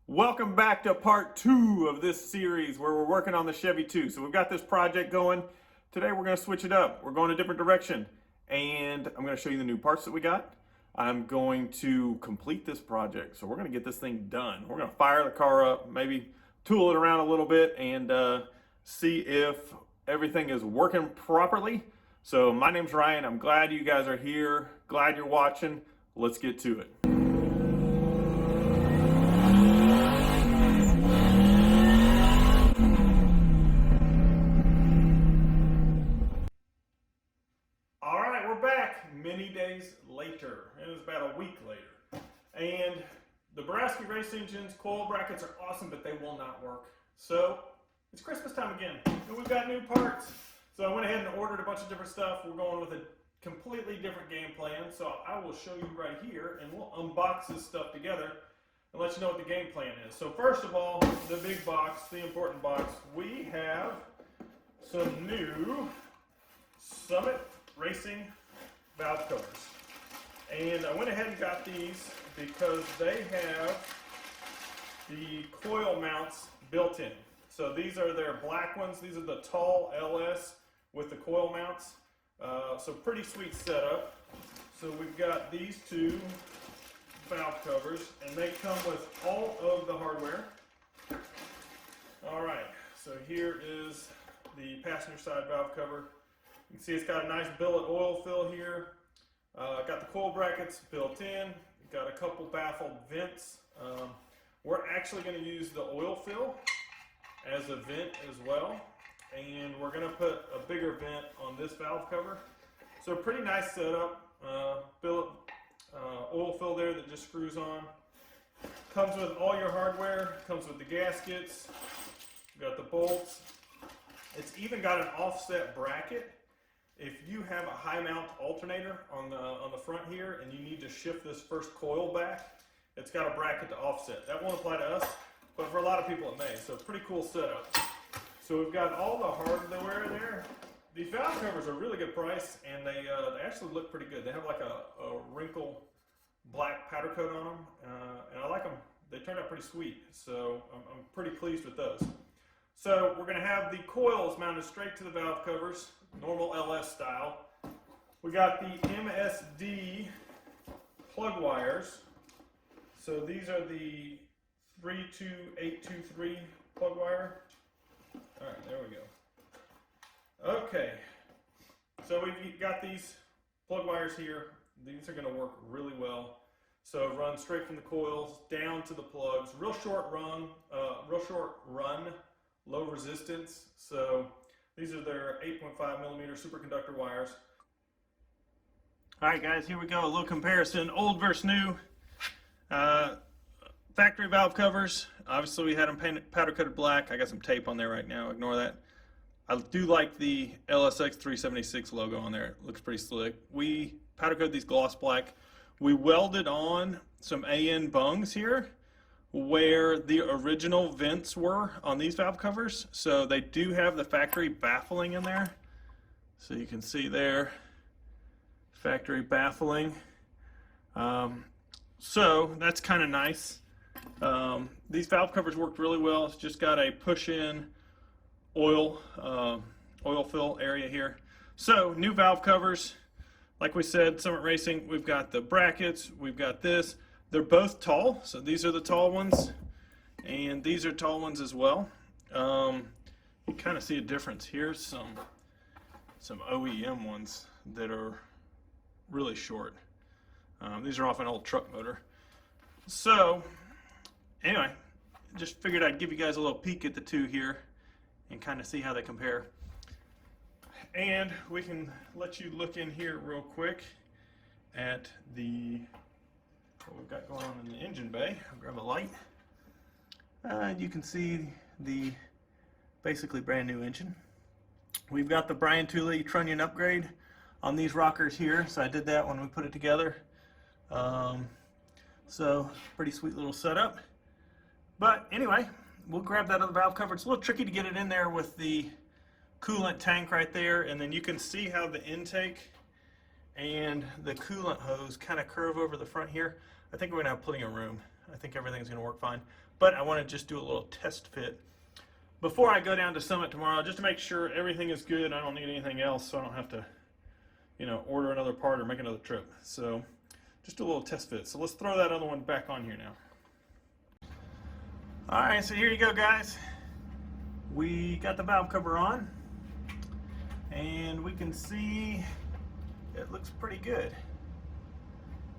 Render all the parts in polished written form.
Welcome back to part 2 of this series where we're working on the Chevy 2. So we've got this project going. Today we're going to switch it up. We're going a different direction. And I'm going to show you the new parts that we got. I'm going to complete this project. So we're going to get this thing done. We're going to fire the car up, maybe tool it around a little bit and see if everything is working properly. So my name's Ryan. I'm glad you guys are here. Glad you're watching. Let's get to it. Many days later. It was about a week later. And the Brasky race engines, coil brackets are awesome, but they will not work. So it's Christmas time again, and we've got new parts. So I went ahead and ordered a bunch of different stuff. We're going with a completely different game plan. So I will show you right here, and we'll unbox this stuff together and let you know what the game plan is. So first of all, the big box, the important box, we have some new Summit Racing valve covers. And I went ahead and got these because they have the coil mounts built in. So these are their black ones. These are the tall LS with the coil mounts. So pretty sweet setup. So we've got these two valve covers and they come with all of the hardware. All right, so here is the passenger side valve cover. You can see it's got a nice billet oil fill here. Got the coil brackets built in. Got a couple baffled vents. We're actually going to use the oil fill as a vent as well. And we're going to put a bigger vent on this valve cover. So a pretty nice setup. Billet oil fill there that just screws on. Comes with all your hardware. Comes with the gaskets. Got the bolts. It's even got an offset bracket. If you have a high mount alternator on the front here and you need to shift this first coil back, it's got a bracket to offset. That won't apply to us, but for a lot of people it may. So pretty cool setup. So we've got all the hardware there. These valve covers are a really good price and they actually look pretty good. They have like a wrinkle black powder coat on them and I like them. They turned out pretty sweet. So I'm pretty pleased with those. So we're going to have the coils mounted straight to the valve covers, normal LS style. We got the MSD plug wires. So these are the 32823 plug wire. All right, there we go. Okay, so we've got these plug wires here. These are going to work really well. So run straight from the coils down to the plugs. Real short run. Low resistance. So these are their 8.5 millimeter superconductor wires. All right, guys, here we go. A little comparison, old versus new. Factory valve covers. Obviously, we had them powder coated black. I got some tape on there right now. Ignore that. I do like the LSX 376 logo on there. It looks pretty slick. We powder coated these gloss black. We welded on some AN bungs here where the original vents were on these valve covers. So they do have the factory baffling in there. So you can see there, factory baffling. So that's kind of nice. These valve covers worked really well. It's just got a push-in oil fill area here. So new valve covers. Like we said, Summit Racing, we've got the brackets, we've got this. They're both tall, so these are the tall ones, and these are tall ones as well. You kind of see a difference. Here's some OEM ones that are really short. These are off an old truck motor. So, anyway, just figured I'd give you guys a little peek at the two here and kind of see how they compare. And we can let you look in here real quick at what we've got going on in the engine bay. I'll grab a light. You can see the basically brand new engine. We've got the Brian Tooley trunnion upgrade on these rockers here, so I did that when we put it together. So pretty sweet little setup. But anyway, we'll grab that other valve cover. It's a little tricky to get it in there with the coolant tank right there, and then you can see how the intake and the coolant hose kind of curve over the front here. I think we're gonna have plenty of room. I think everything's going to work fine. But I want to just do a little test fit before I go down to Summit tomorrow, just to make sure everything is good. I don't need anything else, so I don't have to, order another part or make another trip. So just do a little test fit. So let's throw that other one back on here now. All right, so here you go, guys. We got the valve cover on, and we can see it looks pretty good.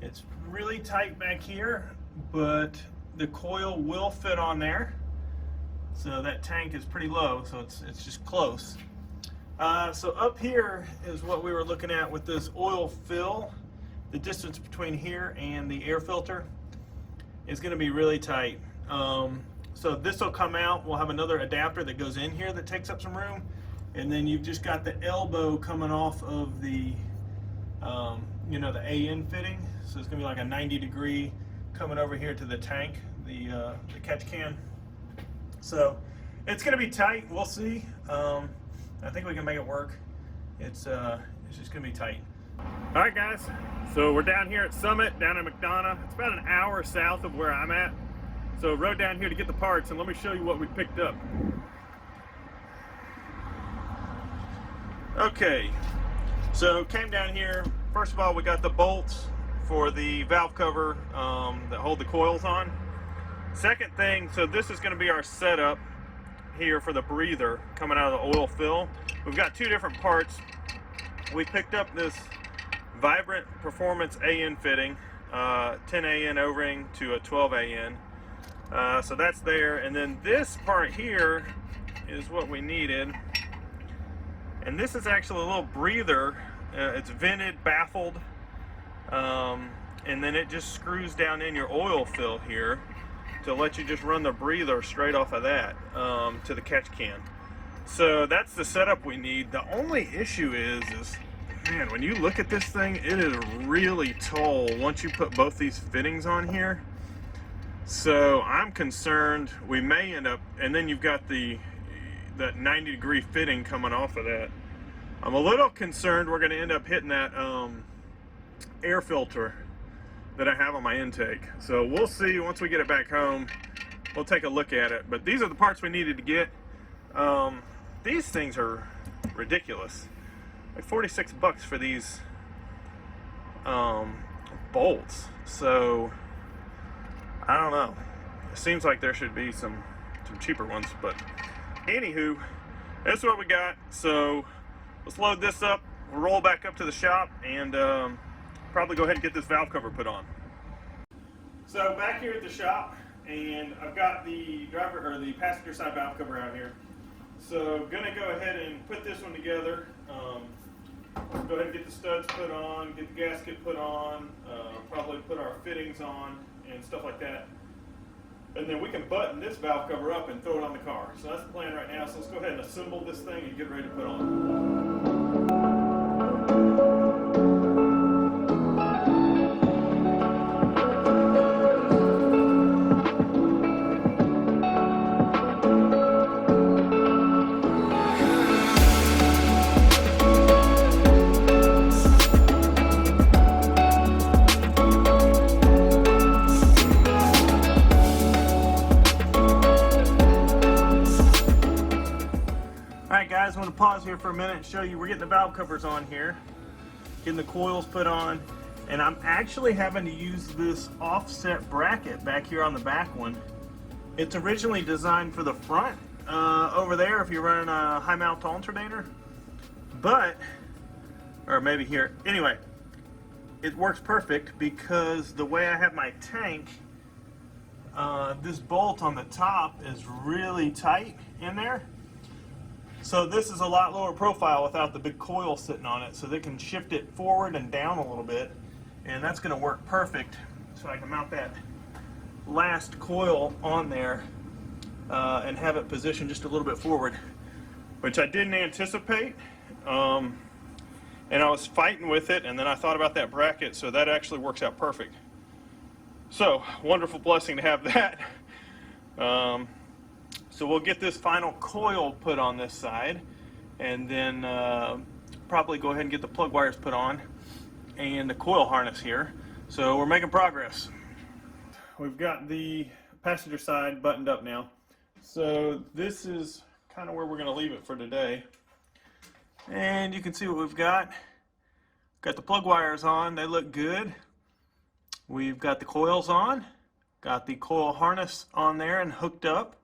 It's really tight back here, but the coil will fit on there. So that tank is pretty low, so it's just close. So up here is what we were looking at with this oil fill. The distance between here and the air filter is going to be really tight. So this will come out. We'll have another adapter that goes in here that takes up some room, and then you've just got the elbow coming off of the the AN fitting. So it's going to be like a 90-degree coming over here to the tank, the catch can. So it's going to be tight. We'll see. I think we can make it work. It's just going to be tight. All right, guys. So we're down here at Summit, down in McDonough. It's about an hour south of where I'm at. So rode down here to get the parts, and let me show you what we picked up. Okay, so came down here. First of all, we got the bolts for the valve cover that hold the coils on. Second thing, so this is going to be our setup here for the breather coming out of the oil fill. We've got two different parts. We picked up this Vibrant Performance AN fitting, 10 AN O-ring to a 12 AN. So that's there, and then this part here is what we needed, and this is actually a little breather. It's vented, baffled, and then it just screws down in your oil fill here to let you just run the breather straight off of that to the catch can. So that's the setup we need. The only issue is man, when you look at this thing, it is really tall once you put both these fittings on here. So I'm concerned we may end up, and then you've got that 90-degree fitting coming off of that. I'm a little concerned we're going to end up hitting that air filter that I have on my intake. So we'll see once we get it back home. We'll take a look at it. But these are the parts we needed to get. These things are ridiculous. Like 46 bucks for these bolts. So I don't know. It seems like there should be some cheaper ones, but anywho, that's what we got. So let's load this up. We'll roll back up to the shop and probably go ahead and get this valve cover put on. So back here at the shop, and I've got the passenger side valve cover out here. So gonna go ahead and put this one together. Go ahead and get the studs put on, get the gasket put on, probably put our fittings on and stuff like that. And then we can button this valve cover up and throw it on the car. So that's the plan right now. So let's go ahead and assemble this thing and get ready to put on. Guys, I want to pause here for a minute and show you we're getting the valve covers on here, getting the coils put on, and I'm actually having to use this offset bracket back here on the back one. It's originally designed for the front over there if you're running a high mount alternator, or maybe here. Anyway, it works perfect because the way I have my tank, this bolt on the top is really tight in there. So this is a lot lower profile without the big coil sitting on it, so they can shift it forward and down a little bit, and that's going to work perfect. So I can mount that last coil on there and have it positioned just a little bit forward, which I didn't anticipate, and I was fighting with it, and then I thought about that bracket, so that actually works out perfect. So wonderful blessing to have that. So we'll get this final coil put on this side, and then probably go ahead and get the plug wires put on and the coil harness here. So we're making progress. we've got the passenger side buttoned up now. So this is kind of where we're going to leave it for today. And you can see what we've got. Got the plug wires on, they look good. We've got the coils on, got the coil harness on there and hooked up.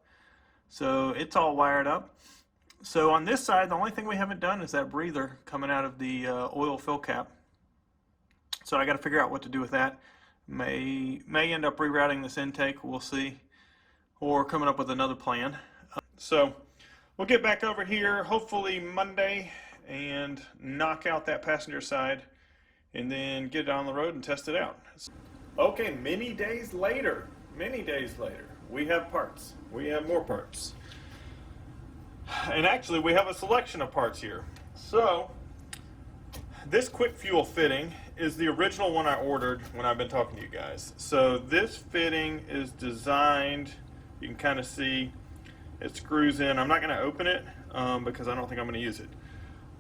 So it's all wired up. So on this side, the only thing we haven't done is that breather coming out of the oil fill cap. So I got to figure out what to do with that. May end up rerouting this intake, we'll see, or coming up with another plan. So we'll get back over here hopefully Monday and knock out that passenger side and then get it on the road and test it out. Okay, many days later, we have parts. We have more parts. And actually we have a selection of parts here. So this quick fuel fitting is the original one I ordered when I've been talking to you guys. So this fitting is designed, you can kind of see it screws in. I'm not going to open it because I don't think I'm going to use it.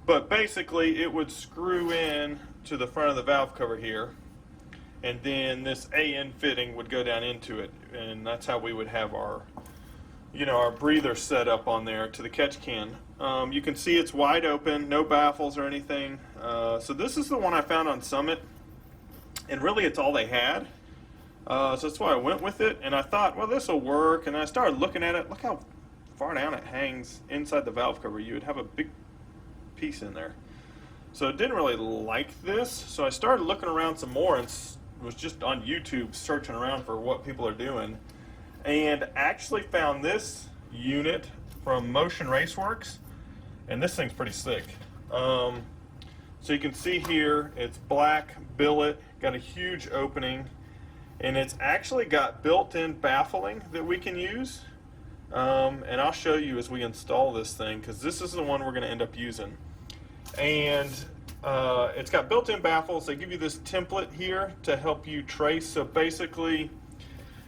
But basically it would screw in to the front of the valve cover here, and then this AN fitting would go down into it, and that's how we would have our, our breather set up on there to the catch can. You can see it's wide open, no baffles or anything. So this is the one I found on Summit, and really it's all they had. So that's why I went with it, and I thought, well, this will work. And I started looking at it. Look how far down it hangs inside the valve cover. You would have a big piece in there. So I didn't really like this. So I started looking around some more and was just on YouTube searching around for what people are doing, and actually found this unit from Motion Raceworks, and this thing's pretty sick. So you can see here, it's black billet, got a huge opening, and it's actually got built-in baffling that we can use. And I'll show you as we install this thing, because this is the one we're going to end up using. And it's got built-in baffles. They give you this template here to help you trace. So basically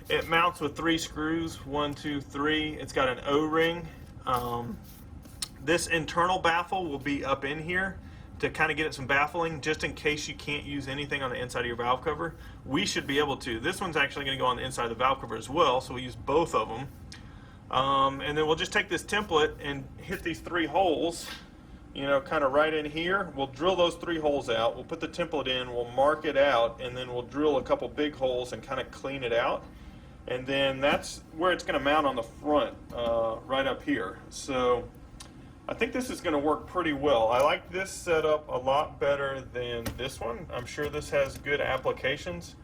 it mounts with 3 screws, 1, 2, 3. It's got an O-ring. This internal baffle will be up in here to kind of get it some baffling, just in case you can't use anything on the inside of your valve cover. We should be able to. This one's actually going to go on the inside of the valve cover as well, so we use both of them. And then we'll just take this template and hit these 3 holes, kind of right in here. We'll drill those 3 holes out. We'll put the template in, we'll mark it out, and then we'll drill a couple big holes and kind of clean it out. And then that's where it's going to mount on the front, right up here. So I think this is going to work pretty well. I like this setup a lot better than this one. I'm sure this has good applications,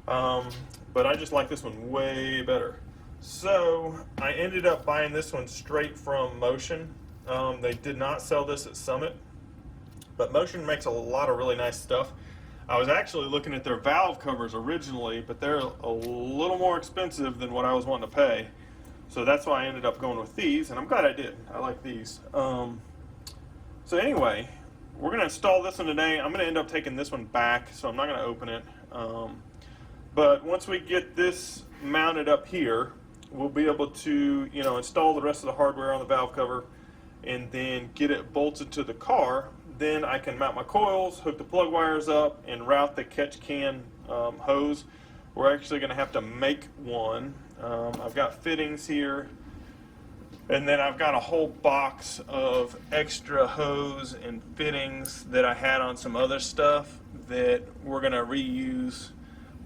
but I just like this one way better. So I ended up buying this one straight from Motion. They did not sell this at Summit, but Motion makes a lot of really nice stuff. I was actually looking at their valve covers originally, but they're a little more expensive than what I was wanting to pay. So that's why I ended up going with these, and I'm glad I did. I like these. So anyway, we're going to install this one today. I'm going to end up taking this one back, so I'm not going to open it. But once we get this mounted up here, we'll be able to, install the rest of the hardware on the valve cover and then get it bolted to the car. Then I can mount my coils, hook the plug wires up, and route the catch can hose. We're actually going to have to make one. I've got fittings here, and then I've got a whole box of extra hose and fittings that I had on some other stuff that we're going to reuse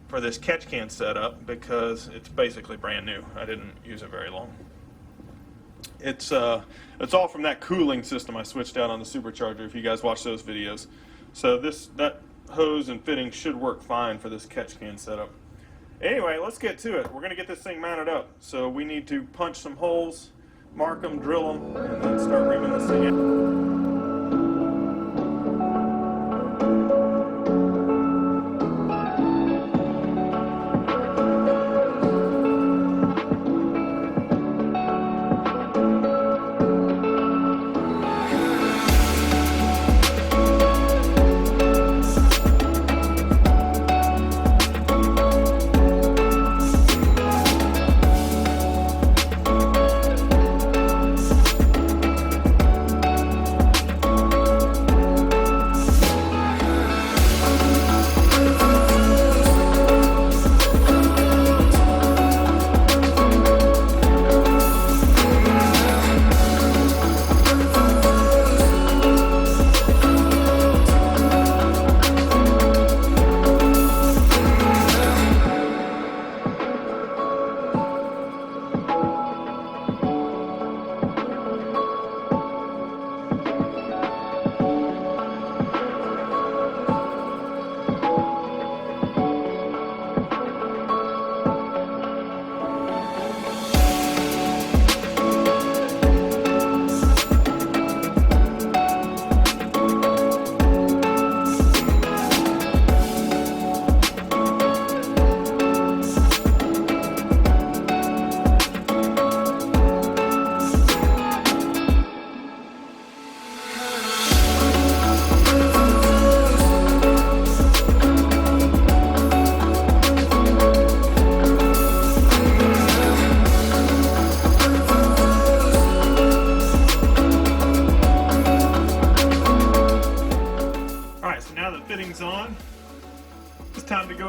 for this catch can setup because it's basically brand new. I didn't use it very long. It's all from that cooling system I switched out on the supercharger, if you guys watch those videos. So that hose and fitting should work fine for this catch can setup. Anyway, let's get to it. We're going to get this thing mounted up. So we need to punch some holes, mark them, drill them, and then start reaming this thing in.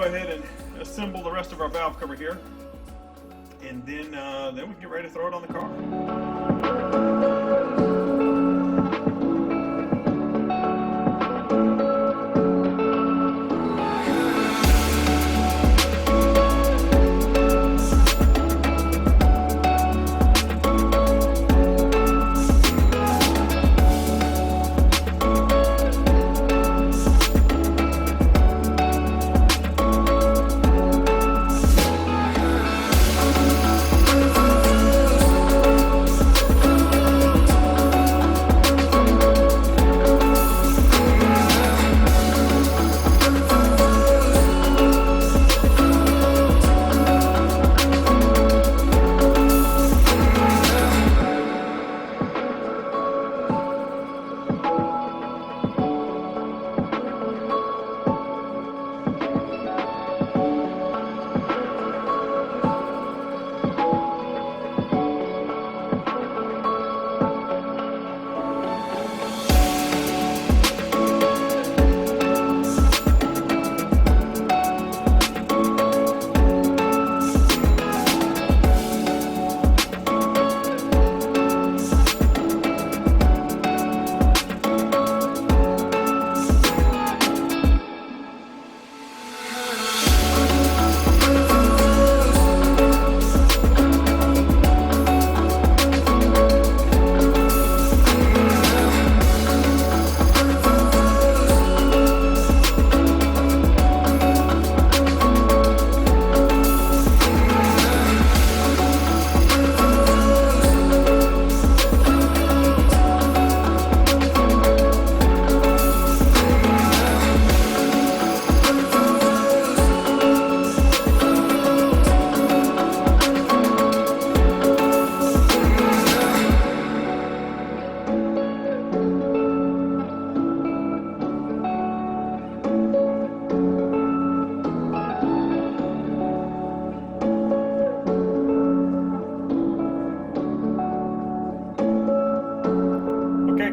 ahead and assemble the rest of our valve cover here, and then we can get ready to throw it on the car.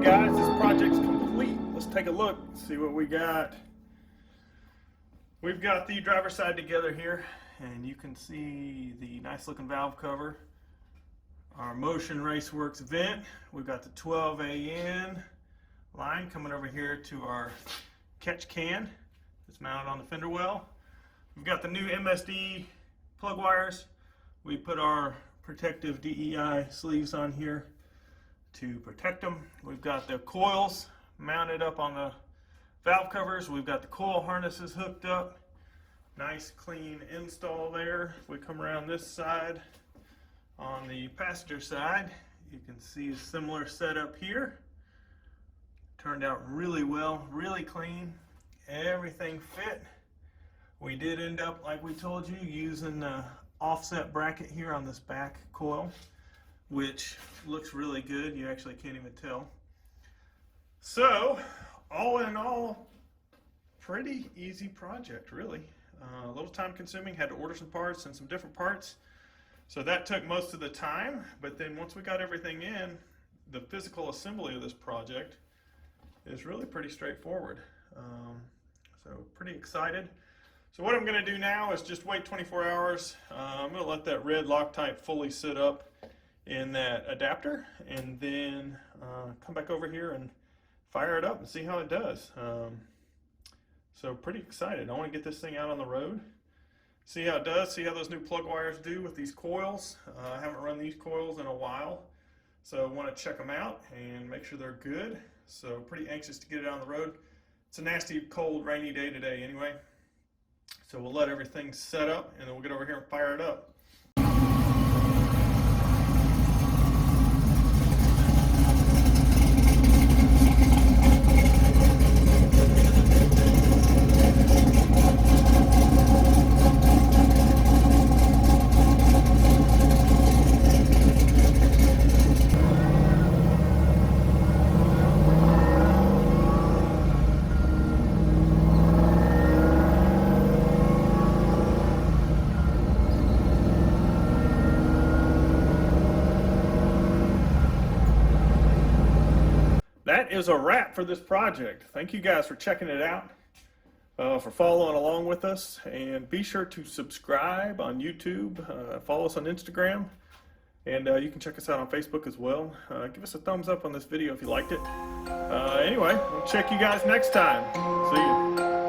Guys, this project's complete. Let's take a look, see what we got. We've got the driver's side together here, and you can see the nice looking valve cover. Our Motion Raceworks vent. We've got the 12 AN line coming over here to our catch can that's mounted on the fender well. We've got the new MSD plug wires. We put our protective DEI sleeves on here to protect them. We've got the coils mounted up on the valve covers. We've got the coil harnesses hooked up. Nice clean install there. If we come around this side, on the passenger side, you can see a similar setup here. Turned out really well, really clean. Everything fit. We did end up, like we told you, using the offset bracket here on this back coil, which looks really good. You actually can't even tell. So, all in all, pretty easy project, really. A little time consuming, had to order some parts and some different parts. So that took most of the time, but then once we got everything in, the physical assembly of this project is really pretty straightforward. So pretty excited. So what I'm gonna do now is just wait 24 hours. I'm gonna let that red Loctite fully sit up in that adapter, and then come back over here and fire it up and see how it does. So pretty excited. I want to get this thing out on the road, see how it does, see how those new plug wires do with these coils. I haven't run these coils in a while, so I want to check them out and make sure they're good. So pretty anxious to get it on the road. It's a nasty, cold, rainy day today anyway. So we'll let everything set up, and then we'll get over here and fire it up. That is a wrap for this project. Thank you guys for checking it out. for following along with us. And be sure to subscribe on YouTube, follow us on Instagram, and you can check us out on Facebook as well. Give us a thumbs up on this video if you liked it. Anyway, we'll check you guys next time. See you.